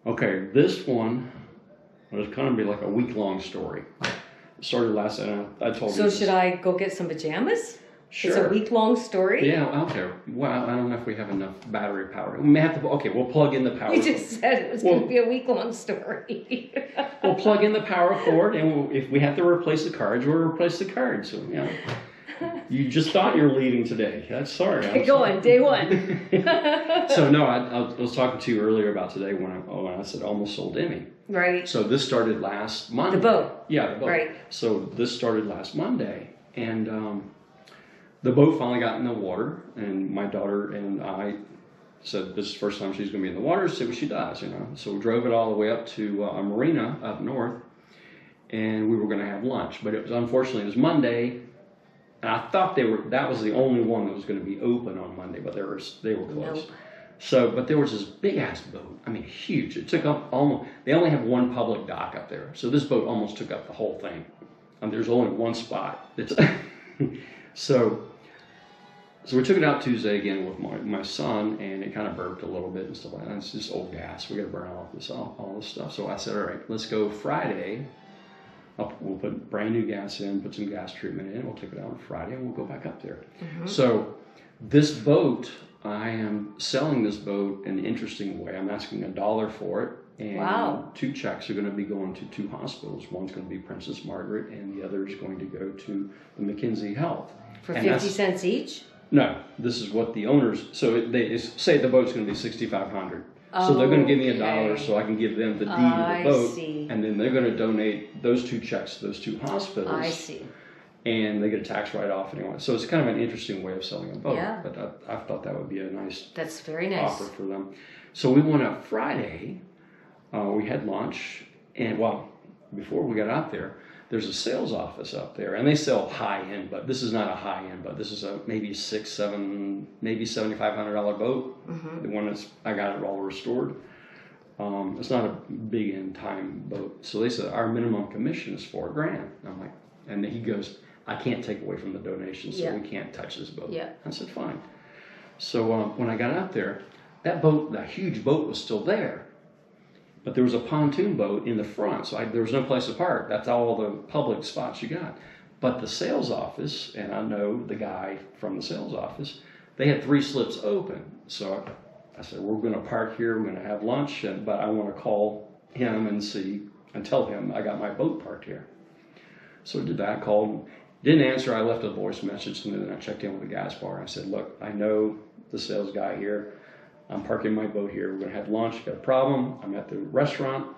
Okay, this one was kind of be like a week-long story. It started last night. I told you. So should I go get some pajamas? Sure. It's a week-long story? Yeah, okay. Well, I don't know if we have enough battery power. We may have to, okay, we'll plug in the power. You just said it was going to be a week-long story. We'll plug in the power cord, and if we have to replace the cards, we'll replace the cards. So, you know, you just thought you were leading today. That's sorry. Okay, go on, day one. So, no, I was talking to you earlier about today when I said almost sold Emme. Right. So this started last Monday. The boat. Yeah, the boat. Right. So this started last Monday, and the boat finally got in the water, and my daughter and I said this is the first time she's going to be in the water, see what she does, you know. So we drove it all the way up to a marina up north, and we were going to have lunch. But unfortunately, it was Monday, and I thought that was the only one that was going to be open on Monday, but they were closed. Nope. So, but there was this big-ass boat, I mean, huge. It took up they only have one public dock up there. So this boat almost took up the whole thing. And there's only one spot. So we took it out Tuesday again with my son, and it kind of burped a little bit and stuff like that. It's just old gas. We got to burn all this stuff. So I said, all right, let's go Friday. We'll put brand new gas in, put some gas treatment in. We'll take it out on Friday, and we'll go back up there. Mm-hmm. So this boat, I am selling this boat in an interesting way. I'm asking $1 for it. And wow. 2 checks are going to be going to 2 hospitals. One's going to be Princess Margaret, and the other is going to go to the McKinsey Health. For 50 cents each? No, this is what the owners. So they say the boat's going to be $6,500. So they're going to give me $1 so I can give them the deed of the boat, and then they're going to donate those 2 checks to those 2 hospitals. I see. And they get a tax write-off anyway. So it's kind of an interesting way of selling a boat. Yeah. But I thought that would be a nice. That's very nice. Offer for them. So we went up Friday. We had lunch, and before we got out there, there's a sales office up there, and they sell high-end, but this is not a high-end, but this is a maybe maybe $7,500 boat. Mm-hmm. The one I got it all restored. It's not a big end time boat. So they said our minimum commission is $4,000. I'm like, and he goes, I can't take away from the donation, so we can't touch this boat. Yeah. I said, fine. So when I got out there, that huge boat was still there. But there was a pontoon boat in the front, so there was no place to park. That's all the public spots you got. But the sales office, and I know the guy from the sales office, they had 3 slips open. So I said, we're going to park here, we're going to have lunch, but I want to call him and tell him I got my boat parked here. So I did that, called, didn't answer. I left a voice message, and then I checked in with the gas bar. I said, look, I know the sales guy here. I'm parking my boat here. We're going to have lunch. Got a problem? I'm at the restaurant.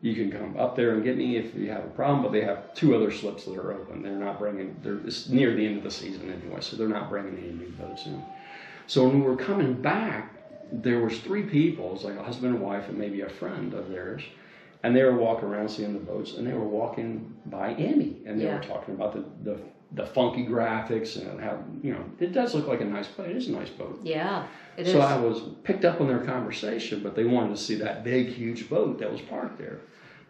You can come up there and get me if you have a problem. But they have 2 other slips that are open. They're not bringing. It's near the end of the season anyway, so they're not bringing any new boats in. So when we were coming back, there was 3 people. It was like a husband and wife and maybe a friend of theirs, and they were walking around seeing the boats, and they were walking by Emme, and they were talking about the funky graphics and how, you know, it does look like a nice boat. It is a nice boat. Yeah, it is. So I was picked up on their conversation, but they wanted to see that big, huge boat that was parked there.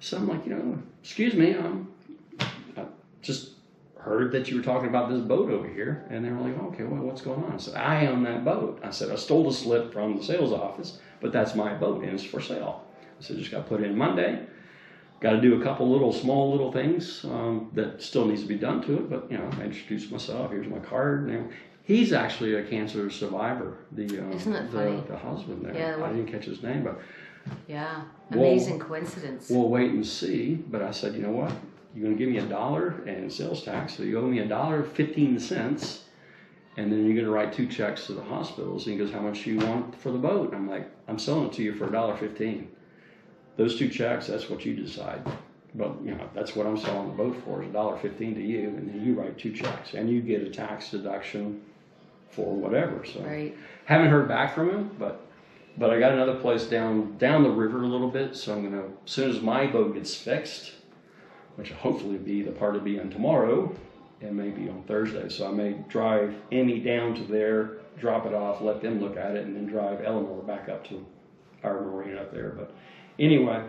So I'm like, you know, excuse me, I just heard that you were talking about this boat over here. And they were like, okay, well, what's going on? I said, I own that boat. I said, I stole the slip from the sales office, but that's my boat and it's for sale. I said, just got put in Monday. Got to do a couple small little things that still needs to be done to it, but you know, I introduced myself. Here's my card. And he's actually a cancer survivor. Isn't that funny? The husband there. Yeah, I didn't catch his name, but yeah, amazing coincidence. We'll wait and see. But I said, you know what? You're going to give me $1 and sales tax, so you owe me $1.15, and then you're going to write 2 checks to the hospitals. And he goes, how much do you want for the boat? And I'm like, I'm selling it to you for $1.15. Those 2 checks, that's what you decide. But, you know, that's what I'm selling the boat for, is $1.15 to you, and then you write 2 checks, and you get a tax deduction for whatever. So, haven't heard back from him, but I got another place down the river a little bit, so I'm going to, as soon as my boat gets fixed, which will hopefully be the part to be on tomorrow, and maybe on Thursday, so I may drive Emme down to there, drop it off, let them look at it, and then drive Eleanor back up to our marina up there. But anyway,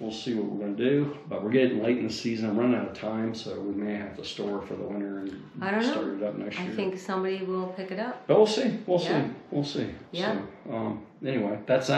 we'll see what we're going to do. But we're getting late in the season. I'm running out of time, so we may have to store for the winter and I don't know. start it up next year. I think somebody will pick it up. But we'll see. We'll Yeah. see. We'll see. Yeah. So, anyway, that's